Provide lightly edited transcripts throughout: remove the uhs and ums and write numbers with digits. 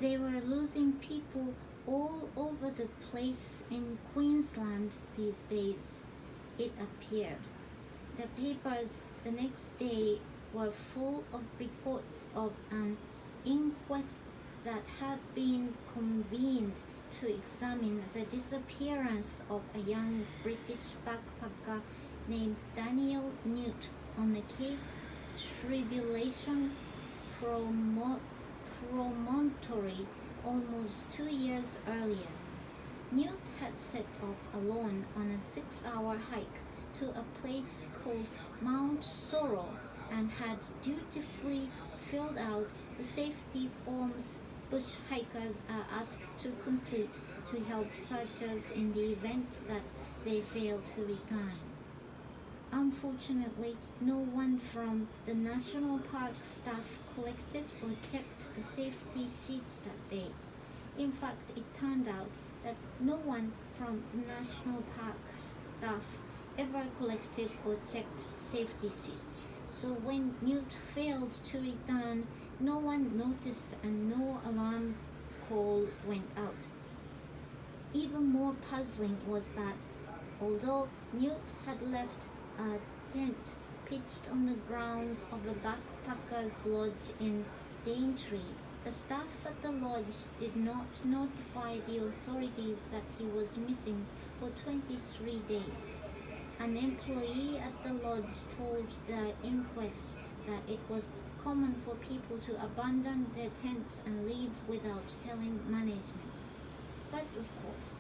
They were losing people all over the place in Queensland these days, it appeared. The papers the next day were full of reports of an inquest that had been convened to examine the disappearance of a young British backpacker named Daniel Newt on the Cape Tribulation promontory almost 2 years earlier. Newt had set off alone on a 6-hour hike to a place called Mount Sorrow and had dutifully filled out the safety forms bush hikers are asked to complete to help searchers in the event that they fail to return. Unfortunately, no one from the National Park staff collected or checked the safety sheets that day. In fact, it turned out that no one from the National Park staff ever collected or checked safety sheets. So when Newt failed to return, no one noticed and no alarm call went out. Even more puzzling was that although Newt had left a tent pitched on the grounds of the backpackers' lodge in Daintree, the staff at the lodge did not notify the authorities that he was missing for 23 days. An employee at the lodge told the inquest that it was common for people to abandon their tents and leave without telling management. But of course,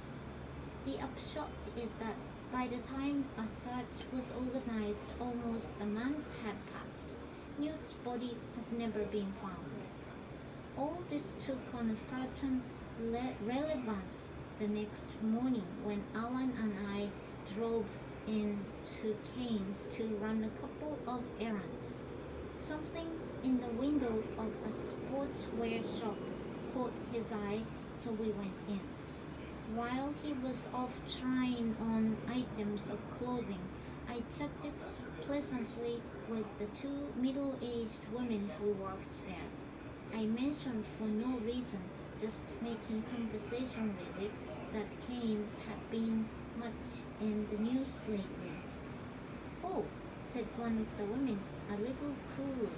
the upshot is that by the time a search was organized, almost a month had passed. Newt's body has never been found. All this took on a certain relevance the next morning when Alan and I drove in to Cairns to run a couple of errands. Something in the window of a sportswear shop caught his eye, so we went in. While he was off trying on items of clothing, I chatted pleasantly with the two middle-aged women who worked there. I mentioned for no reason, just making conversation really, that Cairns had been much in the news lately. "Oh," said one of the women, a little coolly.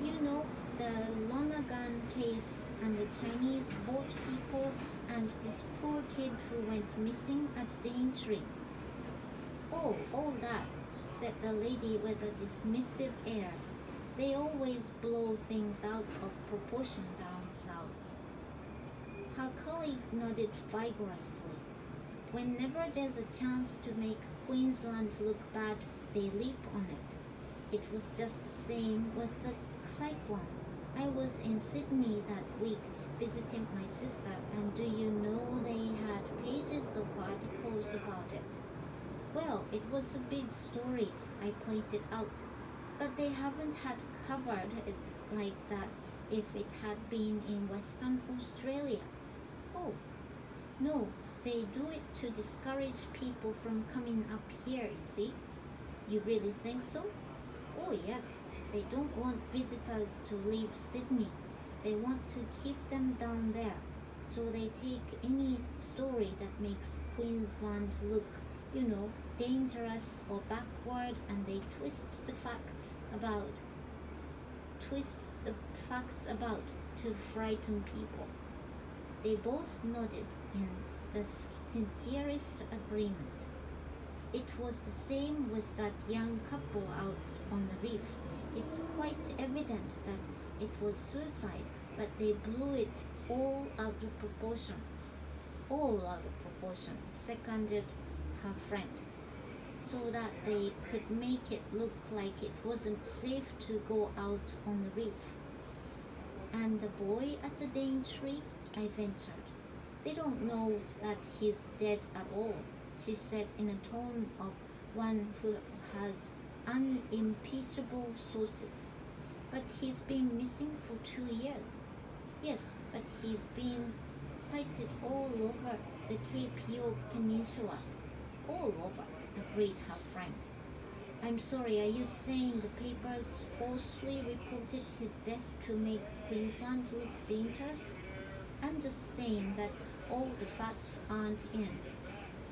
"You know, the Lonergan case and the Chinese boat people and this poor kid who went missing at Daintree." "Oh, all that," said the lady with a dismissive air. "They always blow things out of proportion down south." Her colleague nodded vigorously. Whenever there's a chance to make Queensland look bad, they leap on it. It was just the same with the cyclone. I was in Sydney that week visiting my sister, and do you know they had pages of articles about it? "Well, it was a big story," I pointed out, "but they haven't had covered it like that if it had been in Western Australia." "Oh, no, they do it to discourage people from coming up here, you see." "You really think so?" "Oh yes, they don't want visitors to leave Sydney. They want to keep them down there. So they take any story that makes Queensland look, dangerous or backward, and they twist the facts about to frighten people." They both nodded in the sincerest agreement. It was the same with that young couple out on the reef. It's quite evident that it was suicide, but they blew it all out of proportion. "All out of proportion," seconded her friend, "so that they could make it look like it wasn't safe to go out on the reef." "And the boy at the Daintree?" I ventured. "They don't know that he's dead at all," she said in a tone of one who has unimpeachable sources. "But he's been missing for 2 years." "Yes, but he's been sighted all over the Cape York Peninsula." "All over," agreed her friend. I'm sorry, are you saying the papers falsely reported his death to make Queensland look dangerous? I'm just saying that all the facts aren't in.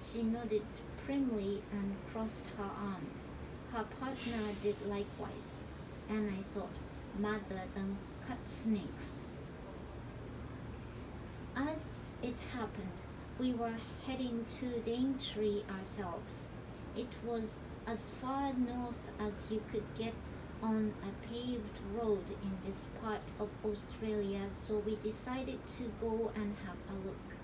She nodded primly and crossed her arms. Her partner did likewise, and I thought, madder than cut snakes. As it happened, we were heading to Daintree ourselves. It was as far north as you could get on a paved road in this part of Australia, so we decided to go and have a look.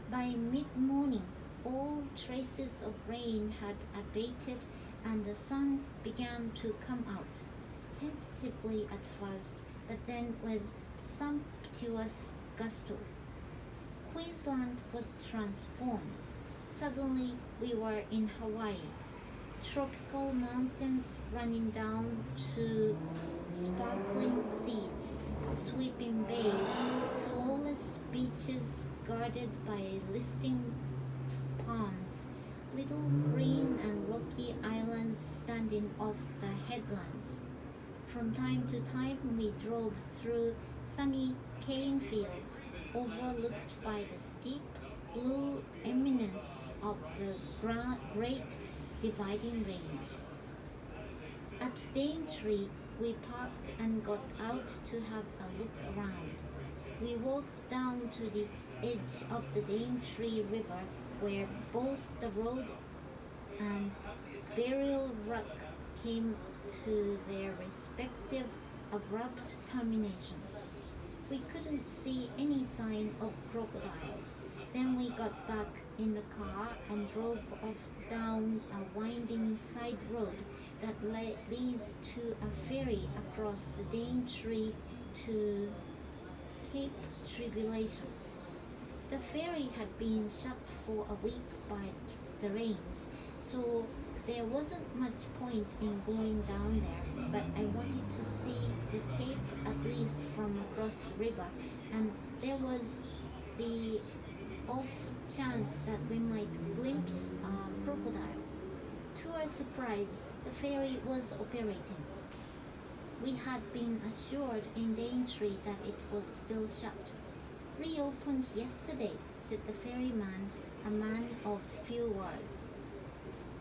By mid-morning, all traces of rain had abated and the sun began to come out, tentatively at first, but then with sumptuous gusto. Queensland was transformed. Suddenly we were in Hawaii. Tropical mountains running down to sparkling seas, sweeping bays, flawless beaches guarded by listing palms, little green and rocky islands standing off the headlands. From time to time we drove through sunny cane fields overlooked by the steep blue eminence of the Great Dividing Range. At Daintree, we parked and got out to have a look around. We walked down to the edge of the Daintree River where both the road and burial rock came to their respective abrupt terminations. We couldn't see any sign of crocodiles. Then we got back in the car and drove off down a winding side road that leads to a ferry across the Daintree to Cape Tribulation. The ferry had been shut for a week by the rains, so there wasn't much point in going down there, but I wanted to see the cape at least from across the river, and there was the off chance that we might glimpse a crocodile. To our surprise, the ferry was operating. We had been assured in Daintree that it was still shut. Reopened yesterday, said the ferryman, a man of few words.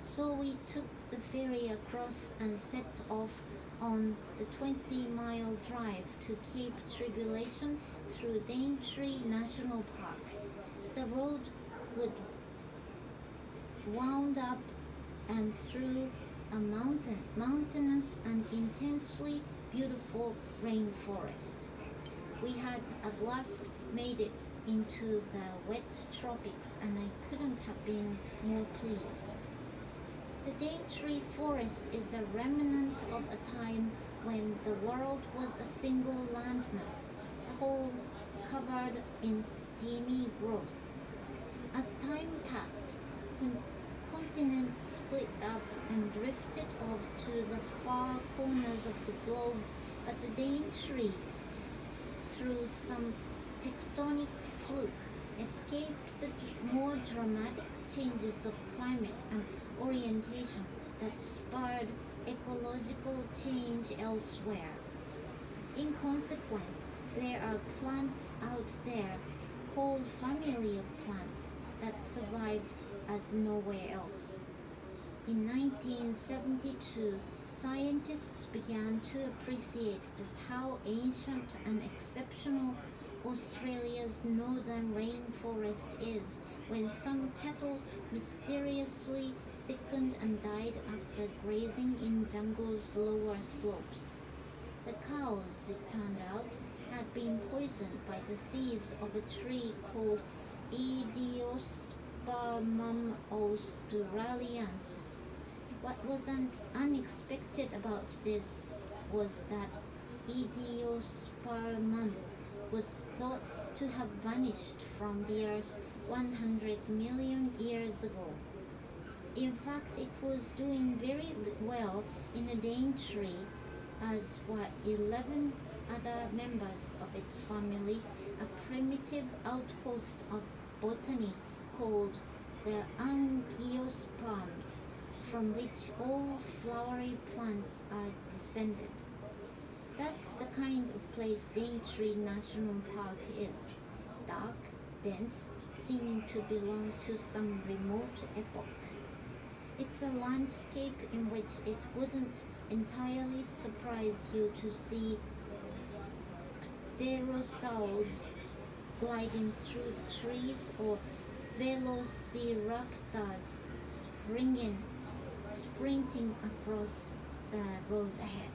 So we took the ferry across and set off on the 20-mile drive to Cape Tribulation through Daintree National Park. The road would wound up and through a mountainous and intensely beautiful rainforest. We had at last made it into the wet tropics, and I couldn't have been more pleased. The Daintree Forest is a remnant of a time when the world was a single landmass, the whole covered in steamy growth. As time passed, continents split up and drifted off to the far corners of the globe, but the Daintree, through some tectonic fluke, escaped the more dramatic changes of climate and orientation that spurred ecological change elsewhere. In consequence, there are plants out there, whole family of plants, that survived as nowhere else. In 1972, scientists began to appreciate just how ancient and exceptional Australia's northern rainforest is when some cattle mysteriously sickened and died after grazing in jungle's lower slopes. The cows, it turned out, had been poisoned by the seeds of a tree called Idiospermum australiensis. What was unexpected about this was that Idiospermum was thought to have vanished from the earth 100 million years ago. In fact, it was doing very well in the Daintree, as were 11 other members of its family, a primitive outpost of botany called the Angiosperms, from which all flowery plants are descended. That's the kind of place Daintree National Park is. Dark, dense, seeming to belong to some remote epoch. It's a landscape in which it wouldn't entirely surprise you to see pterosaurs gliding through the trees or velociraptors springing, sprinting across the road ahead.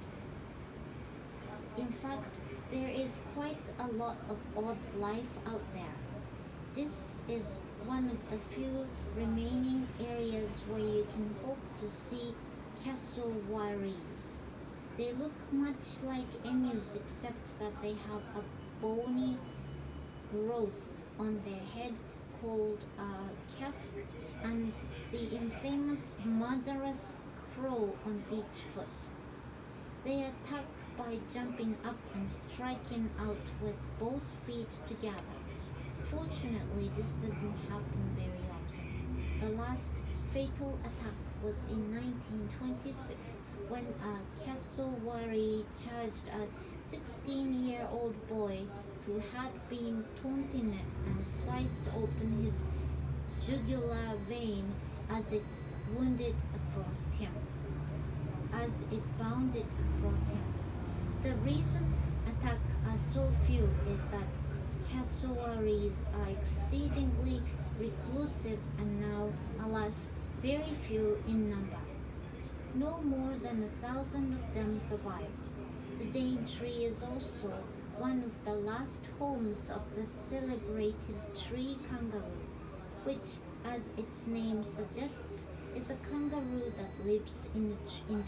In fact, there is quite a lot of odd life out there. This is one of the few remaining areas where you can hope to see cassowaries. They look much like emus except that they have a bony growth on their head called a casque and the infamous murderous crow on each foot. They attack by jumping up and striking out with both feet together. Fortunately, this doesn't happen very often. The last fatal attack was in 1926 when a cassowary charged a 16-year-old boy who had been taunting it and sliced open his jugular vein as it wounded across him, as it bounded across him. The reason attacks are so few is that cassowaries are exceedingly reclusive and now, alas, very few in number. No more than 1,000 of them survive. The Daintree is also one of the last homes of the celebrated tree kangaroo, which, as its name suggests, is a kangaroo that lives in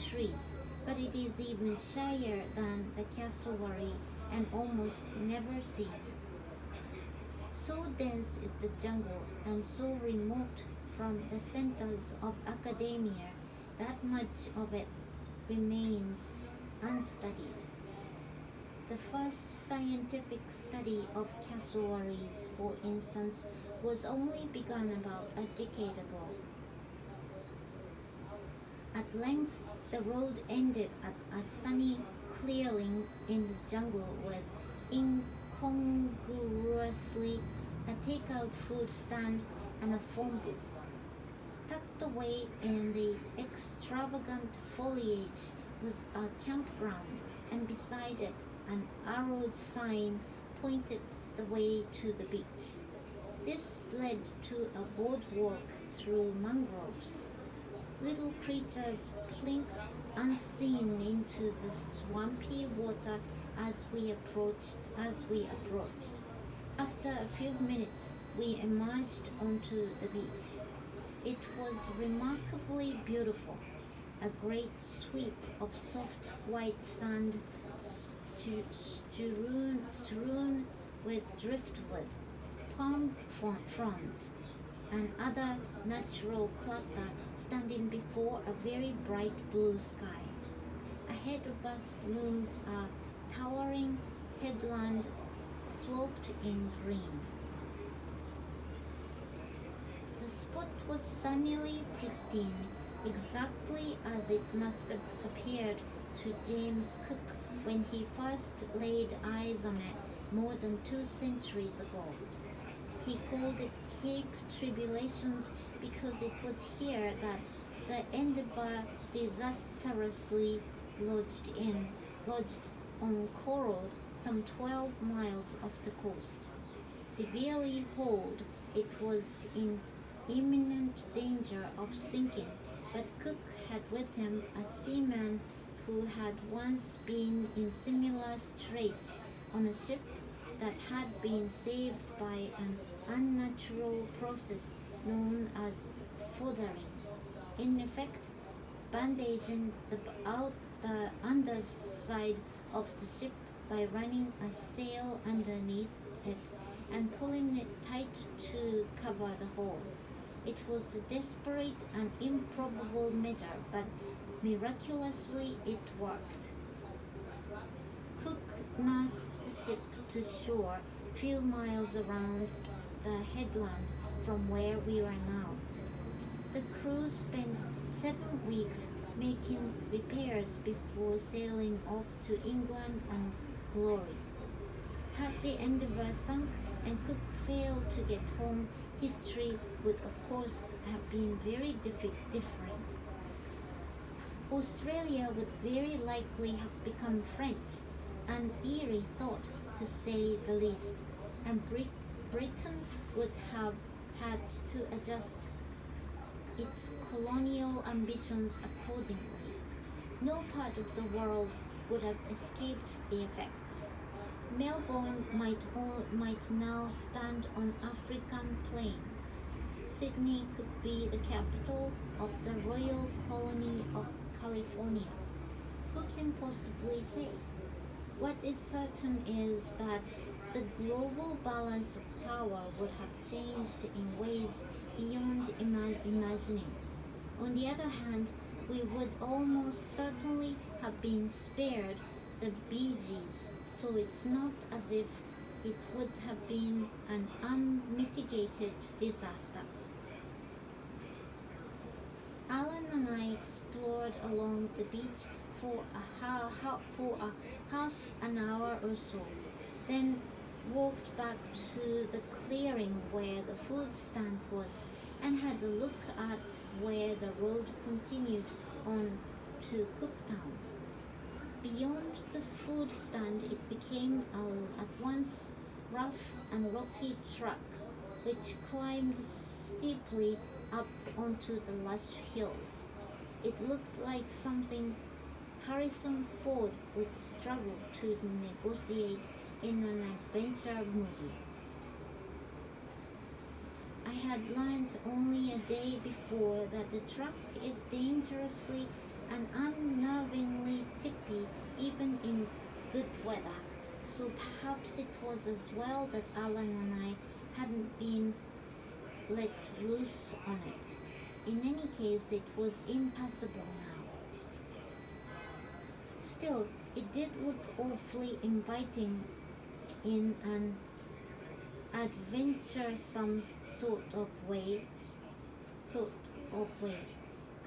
trees, but it is even shyer than the cassowary and almost never seen. So dense is the jungle and so remote from the centers of academia that much of it remains unstudied. The first scientific study of cassowaries, for instance, was only begun about a decade ago. At length, the road ended at a sunny clearing in the jungle with incongruously a takeout food stand and a phone booth. Tucked away in the extravagant foliage was a campground, and beside it an arrowed sign pointed the way to the beach. This led to a boardwalk through mangroves. Little creatures plinked unseen into the swampy water as we approached. After a few minutes, we emerged onto the beach. It was remarkably beautiful, a great sweep of soft white sand strewn with driftwood, palm fronds, and other natural clutter standing before a very bright blue sky. Ahead of us loomed a towering headland cloaked in green. The spot was sunnily pristine, exactly as it must have appeared to James Cook when he first laid eyes on it more than 2 centuries ago. He called it Cape Tribulations because it was here that the Endeavour disastrously lodged on coral some 12 miles off the coast. Severely hauled, it was in imminent danger of sinking, but Cook had with him a seaman who had once been in similar straits on a ship that had been saved by an unnatural process known as fothering. In effect, bandaging the underside of the ship by running a sail underneath it and pulling it tight to cover the hole. It was a desperate and improbable measure, but miraculously it worked. Cook nursed the ship to shore a few miles around the headland from where we were now. The crew spent 7 weeks making repairs before sailing off to England and glory. Had the Endeavour sunk and Cook failed to get home, history would of course have been very different. Australia would very likely have become French, an eerie thought to say the least, and Britain would have had to adjust its colonial ambitions accordingly. No part of the world would have escaped the effects. Melbourne might now stand on African plains. Sydney could be the capital of the Royal Colony of California. Who can possibly say? What is certain is that the global balance of power would have changed in ways beyond imagining. On the other hand, we would almost certainly have been spared the Bee Gees, so it's not as if it would have been an unmitigated disaster. Alan and I explored along the beach for a half an hour or so, then walked back to the clearing where the food stand was and had a look at where the road continued on to Cooktown. Beyond the food stand it became at once rough and rocky track which climbed steeply up onto the lush hills. It looked like something Harrison Ford would struggle to negotiate in an adventure movie. I had learned only a day before that the truck is dangerously and unnervingly tippy even in good weather, so perhaps it was as well that Alan and I hadn't been let loose on it. In any case, it was impassable now. Still, it did look awfully inviting in an adventuresome sort of way.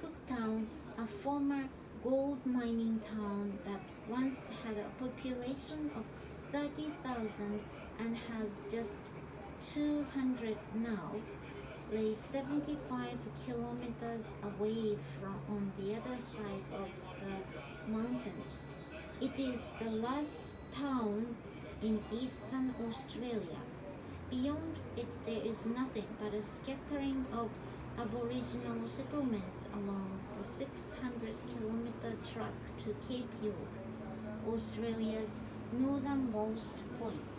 Cooktown, a former gold mining town that once had a population of 30,000 and has just 200 now, lay 75 kilometers away from on the other side of the mountains. It is the last town in eastern Australia. Beyond it there is nothing but a scattering of Aboriginal settlements along the 600-kilometer track to Cape York, Australia's northernmost point.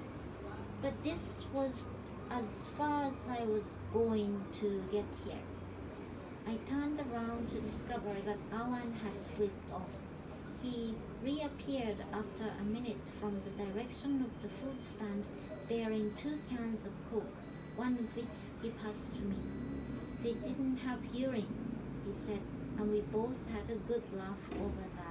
But this was as far as I was going to get here. I turned around to discover that Alan had slipped off. He reappeared after a minute from the direction of the food stand bearing 2 cans of Coke, one of which he passed to me. They didn't have urine, he said, and we both had a good laugh over that.